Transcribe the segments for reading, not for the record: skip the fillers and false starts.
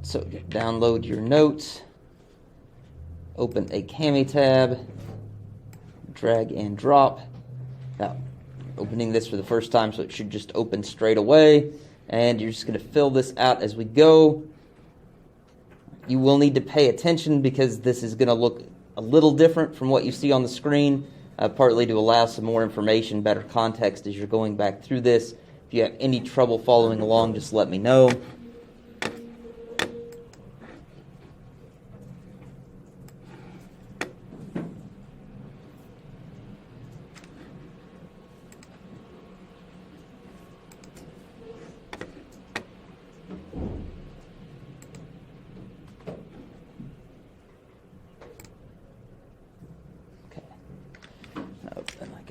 So download your notes, open a Cami tab, drag and drop. Now, opening this for the first time, so it should just open straight away. And you're just going to fill this out as we go. You will need to pay attention because this is going to look a little different from what you see on the screen, partly to allow some more information, better context as you're going back through this. If you have any trouble following along, just let me know.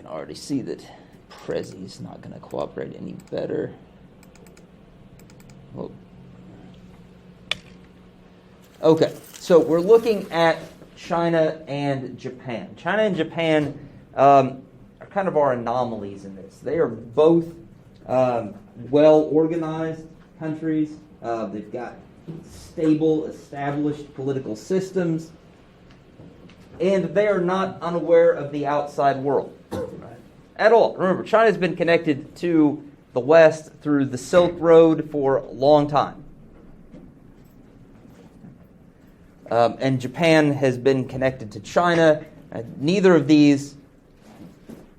Already see that Prezi's not going to cooperate any better. Whoa. Okay, so we're looking at China and Japan. China and Japan are kind of our anomalies in this. They are both well-organized countries. They've got stable, established political systems, and they are not unaware of the outside world. At all. Remember, China's been connected to the West through the Silk Road for a long time. And Japan has been connected to China. Neither of these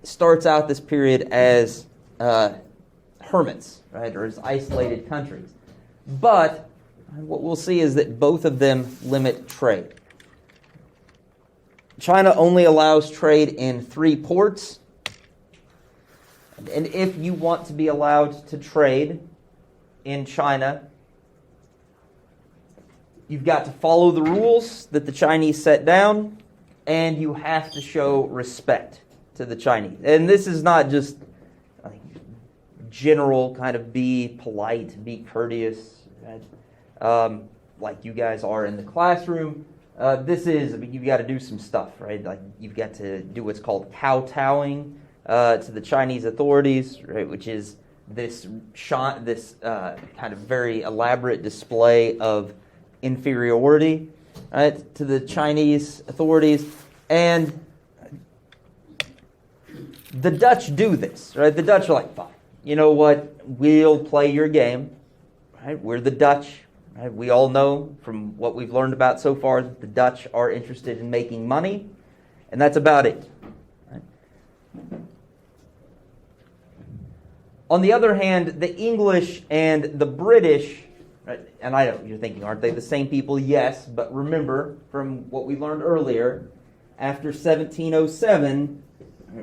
starts out this period as hermits, right, or as isolated countries. But what we'll see is that both of them limit trade. China only allows trade in 3 ports. And if you want to be allowed to trade in China, you've got to follow the rules that the Chinese set down, and you have to show respect to the Chinese. And this is not just general kind of be polite, be courteous, right? Like you guys are in the classroom. This is, you've got to do some stuff, right? Like you've got to do what's called kowtowing to the Chinese authorities, right? Which is this kind of very elaborate display of inferiority, right, to the Chinese authorities. And the Dutch do this, right? The Dutch are like, fine, you know what? We'll play your game, right? We're the Dutch. Right? We all know from what we've learned about so far that the Dutch are interested in making money, and that's about it. Right? On the other hand, the English and the British, right, and I know you're thinking, aren't they the same people? Yes, but remember from what we learned earlier, after 1707,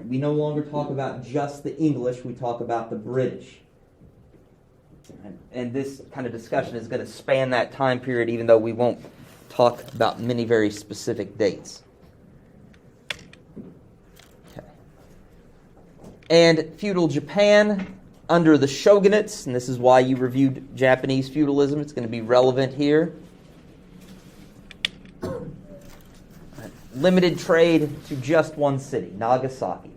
we no longer talk about just the English, we talk about the British. And this kind of discussion is going to span that time period, even though we won't talk about many very specific dates. Okay. And feudal Japan under the shogunates, and this is why you reviewed Japanese feudalism. It's going to be relevant here. Limited trade to just one city, Nagasaki.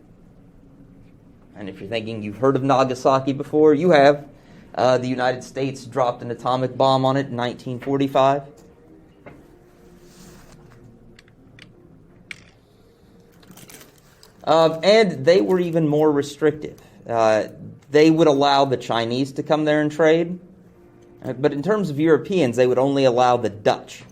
And if you're thinking you've heard of Nagasaki before, you have. The United States dropped an atomic bomb on it in 1945. And they were even more restrictive. They would allow the Chinese to come there and trade. But in terms of Europeans, they would only allow the Dutch.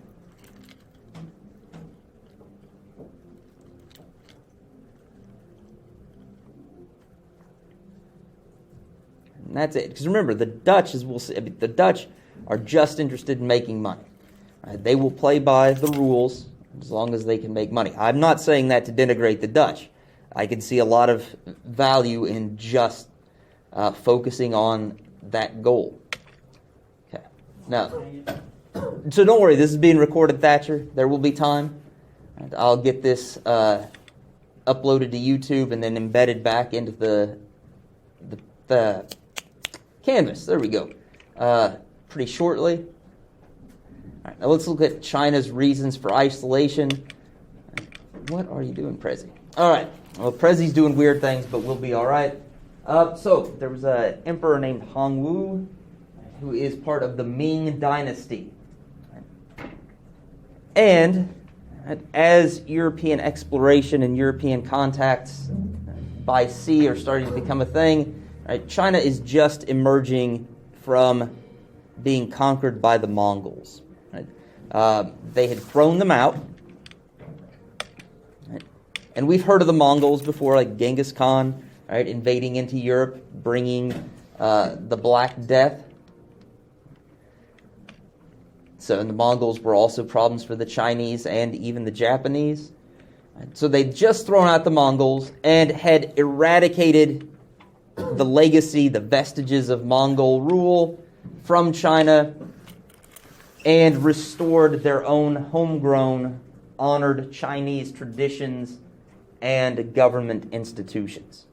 And that's it. Because remember, the Dutch, as we'll see, the Dutch are just interested in making money. They will play by the rules as long as they can make money. I'm not saying that to denigrate the Dutch. I can see a lot of value in just focusing on that goal. Okay. Now, so don't worry. This is being recorded, Thatcher. There will be time. And I'll get this uploaded to YouTube and then embedded back into the Canvas. There we go. Pretty shortly. All right, now let's look at China's reasons for isolation. What are you doing, Prezi? All right. Well, Prezi's doing weird things, but we'll be all right. So there was an emperor named Hongwu who is part of the Ming dynasty. And as European exploration and European contacts by sea are starting to become a thing, right, China is just emerging from being conquered by the Mongols. Right? They had thrown them out. Right? And we've heard of the Mongols before, like Genghis Khan, right, invading into Europe, bringing the Black Death. So, and the Mongols were also problems for the Chinese and even the Japanese. So they'd just thrown out the Mongols and had eradicated the legacy, the vestiges of Mongol rule from China and restored their own homegrown, honored Chinese traditions and government institutions.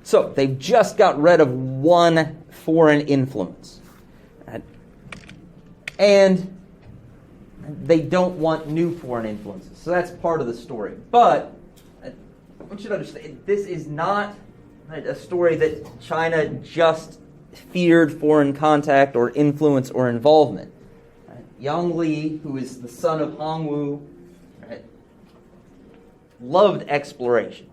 So they've just got rid of one foreign influence. Right? And they don't want new foreign influences. So that's part of the story. But I want you to understand, this is not a story that China just feared foreign contact or influence or involvement. Right? Yang Li, who is the son of Hongwu, right, loved exploration.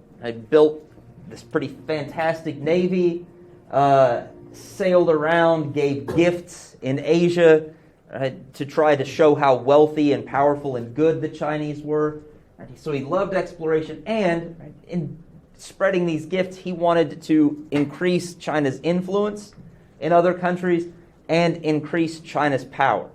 Built this pretty fantastic navy, sailed around, gave gifts in Asia to try to show how wealthy and powerful and good the Chinese were. So he loved exploration, and in spreading these gifts, he wanted to increase China's influence in other countries and increase China's power.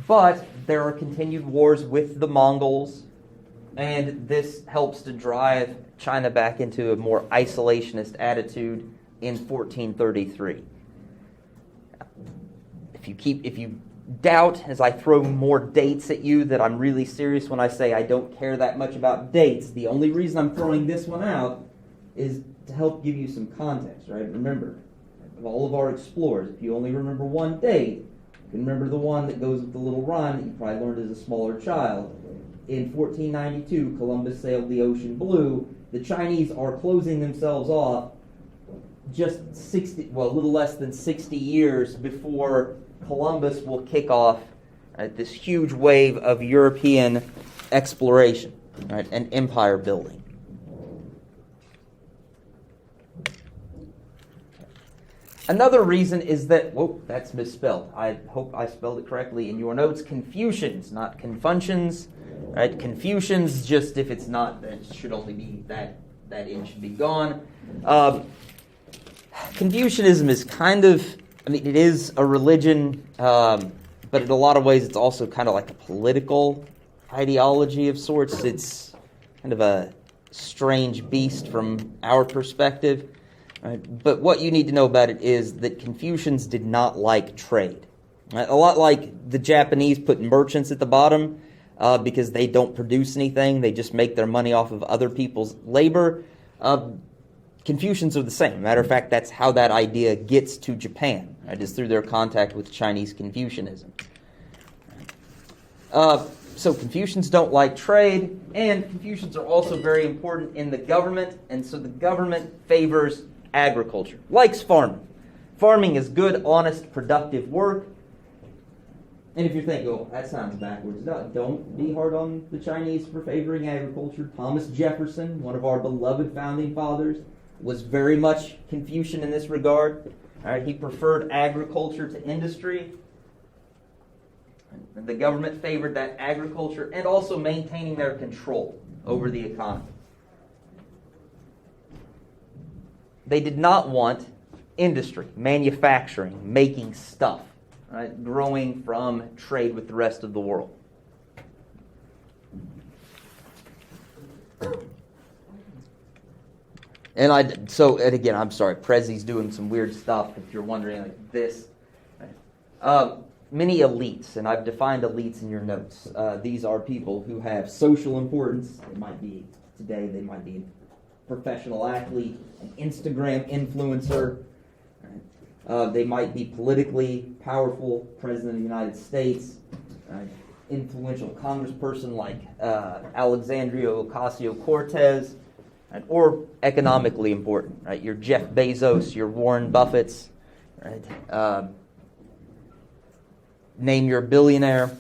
But there are continued wars with the Mongols, and this helps to drive China back into a more isolationist attitude in 1433. If you doubt, as I throw more dates at you, that I'm really serious when I say I don't care that much about dates, the only reason I'm throwing this one out is to help give you some context, right? Remember, of all of our explorers, if you only remember one date, you can remember the one that goes with the little rhyme that you probably learned as a smaller child. In 1492, Columbus sailed the ocean blue. The Chinese are closing themselves off just a little less than 60 years before Columbus will kick off this huge wave of European exploration, right, and empire building. Another reason is that, that's misspelled. I hope I spelled it correctly in your notes. Confucians, not Confucians. Right? Confucians, just if it's not, that should only be that in should be gone. Confucianism is kind of, it is a religion, but in a lot of ways it's also kind of like a political ideology of sorts. It's kind of a strange beast from our perspective. Right? But what you need to know about it is that Confucians did not like trade. Right? A lot like the Japanese put merchants at the bottom because they don't produce anything. They just make their money off of other people's labor. Confucians are the same. Matter of fact, that's how that idea gets to Japan, right, is through their contact with Chinese Confucianism. So Confucians don't like trade, and Confucians are also very important in the government, and so the government favors agriculture, likes farming. Farming is good, honest, productive work. And if you're thinking, that sounds backwards, don't be hard on the Chinese for favoring agriculture. Thomas Jefferson, one of our beloved founding fathers, was very much Confucian in this regard. All right, he preferred agriculture to industry. And the government favored that agriculture and also maintaining their control over the economy. They did not want industry, manufacturing, making stuff, right, growing from trade with the rest of the world. And again, I'm sorry, Prezzi's doing some weird stuff, if you're wondering, like this. Right? Many elites, and I've defined elites in your notes. These are people who have social importance. It might be today, they might be professional athlete, an Instagram influencer. They might be politically powerful, President of the United States, influential congressperson like Alexandria Ocasio-Cortez, right? Or economically important, right? Your Jeff Bezos, your Warren Buffetts, right? Name your billionaire.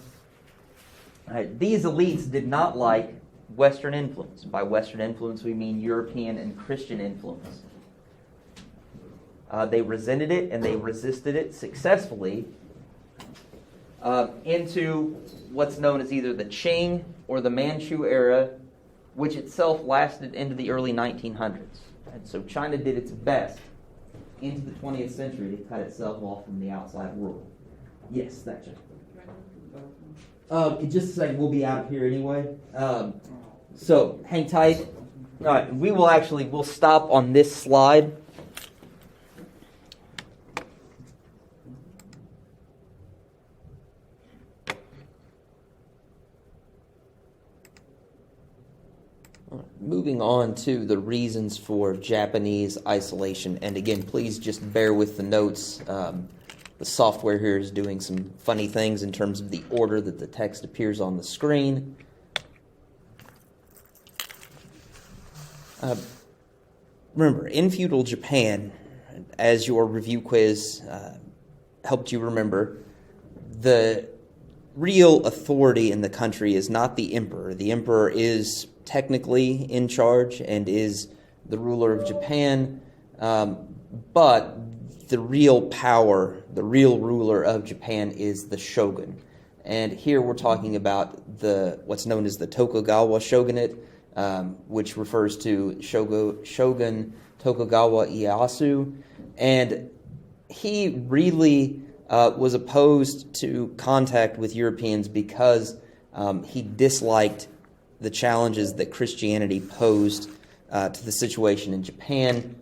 Right? These elites did not like Western influence. By Western influence, we mean European and Christian influence. They resented it and they resisted it successfully into what's known as either the Qing or the Manchu era, which itself lasted into the early 1900s. And so China did its best into the 20th century to cut itself off from the outside world. Yes, that's it. In just a second, we'll be out of here anyway. So hang tight. All right, we'll stop on this slide. Moving on to the reasons for Japanese isolation. And again, please just bear with the notes. The software here is doing some funny things in terms of the order that the text appears on the screen. Remember, in feudal Japan, as your review quiz helped you remember, the real authority in the country is not the emperor. The emperor is technically in charge and is the ruler of Japan, but the real power, the real ruler of Japan is the shogun. And here we're talking about what's known as the Tokugawa shogunate, which refers to Shogun Tokugawa Ieyasu. And he really was opposed to contact with Europeans because he disliked the challenges that Christianity posed to the situation in Japan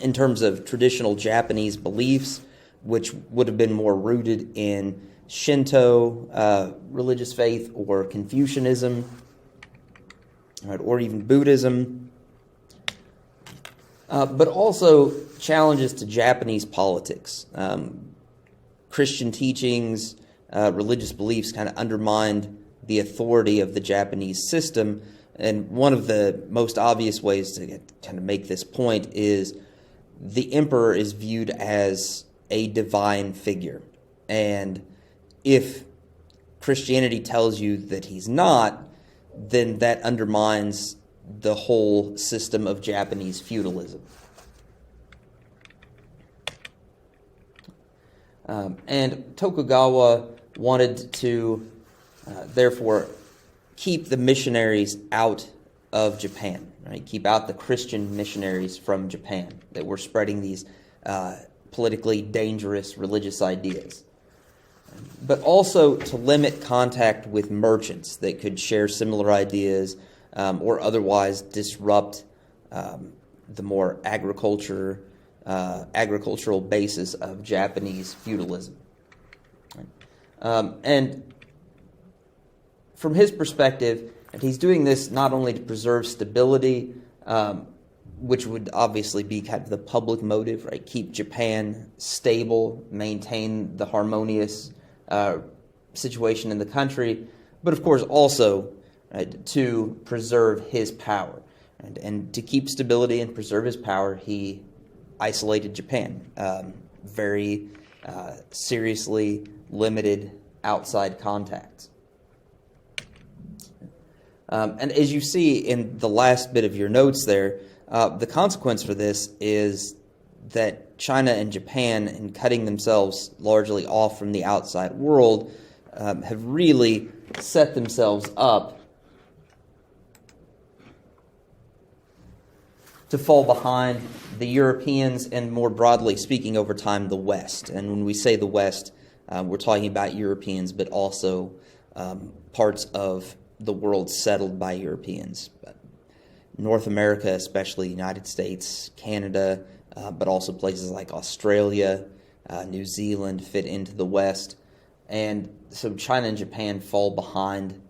in terms of traditional Japanese beliefs, which would have been more rooted in Shinto religious faith or Confucianism, right, or even Buddhism, but also challenges to Japanese politics. Christian teachings, religious beliefs kind of undermined the authority of the Japanese system, and one of the most obvious ways to kind of make this point is the emperor is viewed as a divine figure, and if Christianity tells you that he's not, then that undermines the whole system of Japanese feudalism. And Tokugawa wanted to, therefore, keep the missionaries out of Japan, right? Keep out the Christian missionaries from Japan that were spreading these politically dangerous religious ideas. But also to limit contact with merchants that could share similar ideas or otherwise disrupt the more agricultural basis of Japanese feudalism. And from his perspective, and he's doing this not only to preserve stability, which would obviously be kind of the public motive, right? Keep Japan stable, maintain the harmonious situation in the country, but of course also to preserve his power. And to keep stability and preserve his power, he isolated Japan. Very seriously limited outside contacts. And as you see in the last bit of your notes there, the consequence for this is that China and Japan, in cutting themselves largely off from the outside world, have really set themselves up to fall behind the Europeans and, more broadly speaking, over time, the West. And when we say the West, we're talking about Europeans, but also parts of the world settled by Europeans. North America, especially the United States, Canada, but also places like Australia, New Zealand fit into the West. And so China and Japan fall behind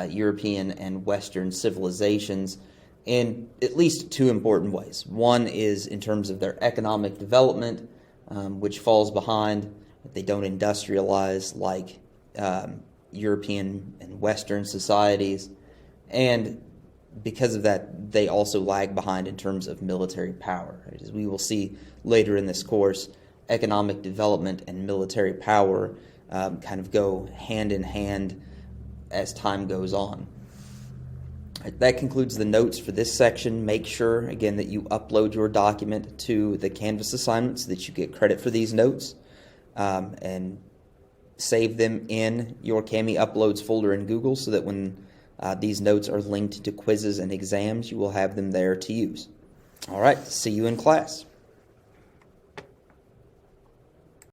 European and Western civilizations in at least two important ways. One is in terms of their economic development, which falls behind. They don't industrialize like European and Western societies. And because of that, they also lag behind in terms of military power. As we will see later in this course, economic development and military power kind of go hand in hand as time goes on. That concludes the notes for this section. Make sure, again, that you upload your document to the Canvas assignment so that you get credit for these notes, and save them in your Cami Uploads folder in Google so that when these notes are linked to quizzes and exams, you will have them there to use. All right, see you in class.